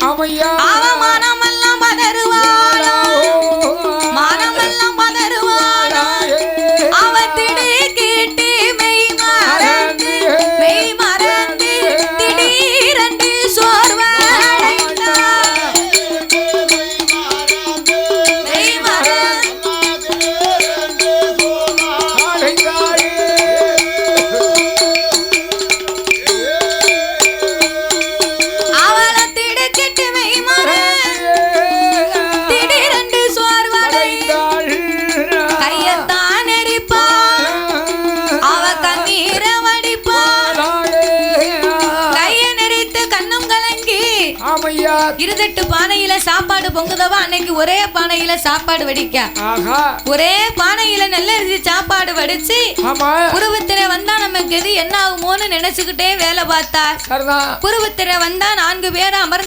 மானமெல்லாம் பதறுவாளோ மானமெல்லாம் பதறுவாளோ அவ திடு கேட்டு மெய் மறந்து திடீரென்று சோர்வடைந்தாள் மெய் இருதட்டு பானையில சாப்பாடு பொங்குதவா அன்னைக்கு ஒரே பானையில சாப்பாடு வடிக்க ஒரே பானையில நல்லரிசி சாப்பாடு வடிச்சு புருவத்திரை வந்தா நமக்கு எது என்ன ஆகுமோன்னு நினைச்சுக்கிட்டே வேலை பார்த்தா புருவத்திரை வந்தா 4 பேர் அமர்ந்து